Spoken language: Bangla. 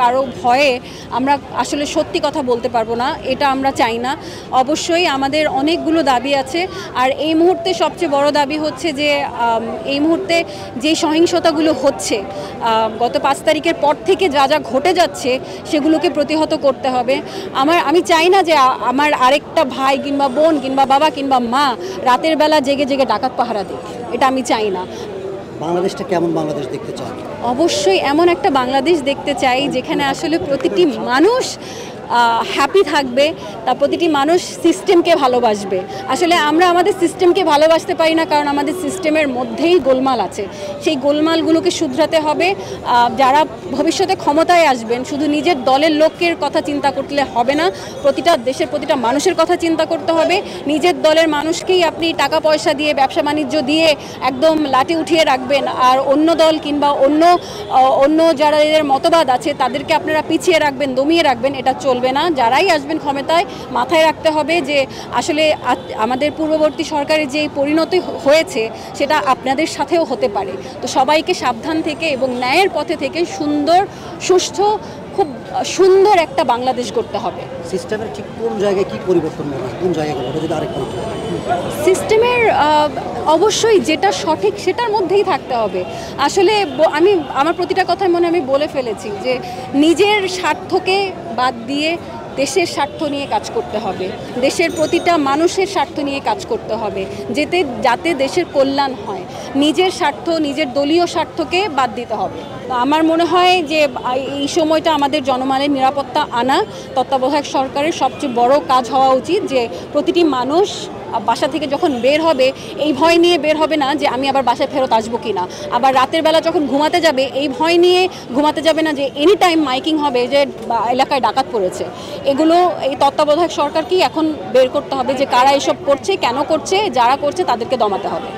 কারো ভয়ে আমরা আসলে সত্যি কথা বলতে পারবো না, এটা আমরা চাই না। অবশ্যই আমাদের অনেকগুলো দাবি আছে, আর এই মুহূর্তে সবচেয়ে বড় দাবি হচ্ছে যে এই মুহূর্তে যে সহিংসতাগুলো হচ্ছে গত 5 তারিখের পর থেকে যা যা ঘটে যাচ্ছে সেগুলোকে প্রতিহত করতে হবে। আমি চাই না যে আমার আরেকটা ভাই কিংবা বোন কিংবা বাবা কিংবা মা রাতের বেলা জেগে জেগে ডাকাত পাহারা দিক, এটা আমি চাই না। বাংলাদেশটা কেমন বাংলাদেশ দেখতে চান? অবশ্যই এমন একটা বাংলাদেশ দেখতে চাই যেখানে আসলে প্রতিটি মানুষ হ্যাপি থাকবে, তা প্রতিটি মানুষ সিস্টেমকে ভালোবাসবে। আসলে আমরা আমাদের সিস্টেমকে ভালোবাসতে পারি না, কারণ আমাদের সিস্টেমের মধ্যেই গোলমাল আছে। সেই গোলমালগুলোকে শুধরাতে হবে। যারা ভবিষ্যতে ক্ষমতায় আসবেন শুধু নিজের দলের লোকের কথা চিন্তা করলে হবে না, দেশের প্রতিটা মানুষের কথা চিন্তা করতে হবে। নিজের দলের মানুষকেই আপনি টাকা পয়সা দিয়ে, ব্যবসা বাণিজ্য দিয়ে একদম লাটে উঠিয়ে রাখবেন, আর অন্য দল কিংবা অন্য যারা এদের মতবাদ আছে তাদেরকে আপনারা পিছিয়ে রাখবেন, দমিয়ে রাখবেন, এটা চলবে না। যারাই আসবেন ক্ষমতায় মাথায় রাখতে হবে যে আসলে আমাদের পূর্ববর্তী সরকারের যে পরিণতি হয়েছে সেটা আপনাদের সাথেও হতে পারে। তো সবাইকে সাবধান থেকে এবং ন্যায়ের পথে থেকে সুন্দর, সুষ্ঠু, খুব সুন্দর একটা বাংলাদেশ করতে হবে। সিস্টেমের ঠিক কোন জায়গায় কি পরিবর্তন মনে হয়, কোন জায়গাগুলো যদি আরেকটু? সিস্টেমের অবশ্যই যেটা সঠিক সেটার মধ্যেই থাকতে হবে। আসলে আমার প্রতিটা কথায় আমি বলে ফেলেছি যে নিজের স্বার্থকে বাদ দিয়ে দেশের স্বার্থ নিয়ে কাজ করতে হবে, দেশের প্রতিটা মানুষের স্বার্থ নিয়ে কাজ করতে হবে, যাতে দেশের কল্যাণ হয়। নিজের স্বার্থ, নিজের দলীয় স্বার্থকে বাদ দিতে হবে। আমার মনে হয় যে এই সময়টা আমাদের জনমানের নিরাপত্তা আনা তত্ত্বাবধায়ক সরকারের সবচেয়ে বড় কাজ হওয়া উচিত, যে প্রতিটি মানুষ বাসা থেকে যখন বের হবে এই ভয় নিয়ে বের হবে না যে আমি আবার বাসায় ফেরত আসবো কি না। আবার রাতের বেলা যখন ঘুমাতে যাবে এই ভয় নিয়ে ঘুমাতে যাবে না যে এনি টাইম মাইকিং হবে যে এলাকায় ডাকাত পড়েছে। এগুলো এই তত্ত্বাবধায়ক সরকারকেই এখন বের করতে হবে যে কারা এসব করছে, কেন করছে, যারা করছে তাদেরকে দমাতে হবে।